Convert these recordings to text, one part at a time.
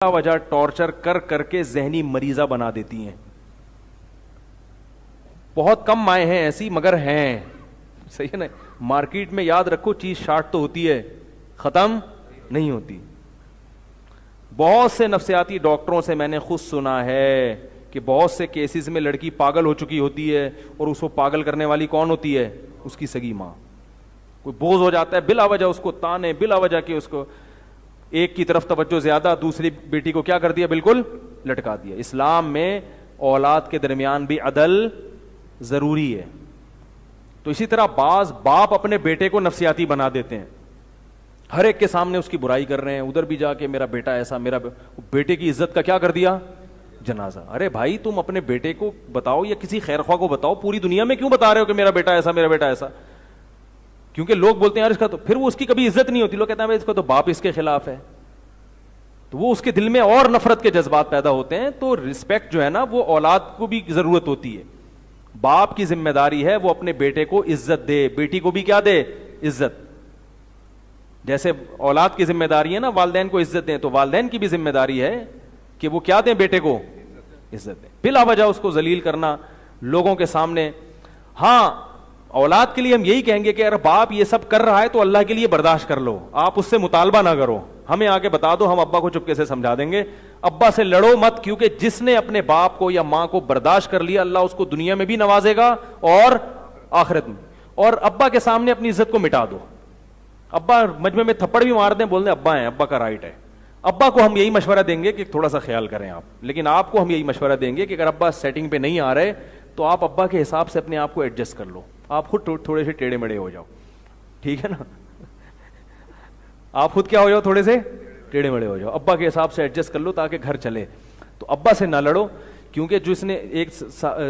وجہ ٹارچر کر کر کے ذہنی مریضہ بنا دیتی ہیں. بہت کم مائیں ہیں ایسی مگر ہیں. صحیح ہے نا. مارکیٹ میں یاد رکھو چیز شارٹ تو ہوتی ہے, ختم نہیں ہوتی. بہت سے نفسیاتی ڈاکٹروں سے میں نے خود سنا ہے کہ بہت سے کیسز میں لڑکی پاگل ہو چکی ہوتی ہے اور اس کو پاگل کرنے والی کون ہوتی ہے؟ اس کی سگی ماں. کوئی بوجھ ہو جاتا ہے بلا وجہ اس کو تانے, بلا وجہ کہ اس کو ایک کی طرف توجہ زیادہ, دوسری بیٹی کو کیا کر دیا؟ بالکل لٹکا دیا. اسلام میں اولاد کے درمیان بھی عدل ضروری ہے. تو اسی طرح بعض باپ اپنے بیٹے کو نفسیاتی بنا دیتے ہیں, ہر ایک کے سامنے اس کی برائی کر رہے ہیں, ادھر بھی جا کے میرا بیٹا ایسا, بیٹے کی عزت کا کیا کر دیا؟ جنازہ. ارے بھائی تم اپنے بیٹے کو بتاؤ یا کسی خیر خواہ کو بتاؤ, پوری دنیا میں کیوں بتا رہے ہو کہ میرا بیٹا ایسا, میرا بیٹا ایسا؟ کیونکہ لوگ بولتے ہیں یار اس کا تو, پھر وہ اس کی کبھی عزت نہیں ہوتی. لوگ کہتے ہیں اس کا تو باپ اس کے خلاف ہے, تو وہ اس کے دل میں اور نفرت کے جذبات پیدا ہوتے ہیں. تو رسپیکٹ جو ہے نا وہ اولاد کو بھی ضرورت ہوتی ہے. باپ کی ذمہ داری ہے وہ اپنے بیٹے کو عزت دے, بیٹی کو بھی کیا دے؟ عزت. جیسے اولاد کی ذمہ داری ہے نا والدین کو عزت دیں, تو والدین کی بھی ذمہ داری ہے کہ وہ کیا دیں؟ بیٹے کو عزت دیں. بلا وجہ اس کو ذلیل کرنا لوگوں کے سامنے. ہاں اولاد کے لیے ہم یہی کہیں گے کہ اگر باپ یہ سب کر رہا ہے تو اللہ کے لیے برداشت کر لو, آپ اس سے مطالبہ نہ کرو, ہمیں آ کے بتا دو, ہم ابا کو چپکے سے سمجھا دیں گے. ابا سے لڑو مت, کیونکہ جس نے اپنے باپ کو یا ماں کو برداشت کر لیا اللہ اس کو دنیا میں بھی نوازے گا اور آخرت میں. اور ابا کے سامنے اپنی عزت کو مٹا دو. ابا مجمع میں تھپڑ بھی مار دیں, بول دیں ابا ہیں, ابا کا رائٹ ہے. ابا کو ہم یہی مشورہ دیں گے کہ تھوڑا سا خیال کریں آپ, لیکن آپ کو ہم یہی مشورہ دیں گے کہ اگر ابا سیٹنگ پہ نہیں آ رہے تو آپ ابا کے حساب سے اپنے آپ کو ایڈجسٹ کر لو, آپ خود تھوڑے سے ٹیڑے مڑے ہو جاؤ, ٹھیک ہے نا. آپ خود کیا ہو جاؤ؟ تھوڑے سے ٹیڑے مڑے ہو جاؤ, ابا کے حساب سے ایڈجسٹ کر لو تاکہ گھر چلے. تو ابا سے نہ لڑو, کیونکہ جس نے ایک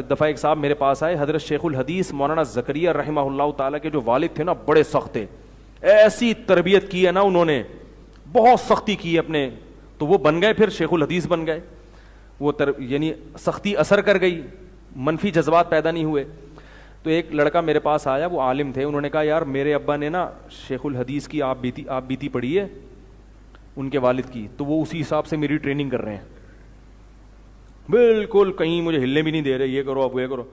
دفعہ ایک صاحب میرے پاس آئے, حضرت شیخ الحدیث مولانا زکریا رحمہ اللہ تعالیٰ کے جو والد تھے نا بڑے سخت تھے, ایسی تربیت کی ہے نا انہوں نے, بہت سختی کی ہے اپنے, تو وہ بن گئے پھر شیخ الحدیث بن گئے. وہ یعنی سختی اثر کر گئی, منفی جذبات پیدا نہیں ہوئے. تو ایک لڑکا میرے پاس آیا, وہ عالم تھے, انہوں نے کہا یار میرے ابا نے نا شیخ الحدیث کی آپ بیتی پڑھی ہے ان کے والد کی, تو وہ اسی حساب سے میری ٹریننگ کر رہے ہیں, بالکل کہیں مجھے ہلنے بھی نہیں دے رہے, یہ کرو اب یہ کرو.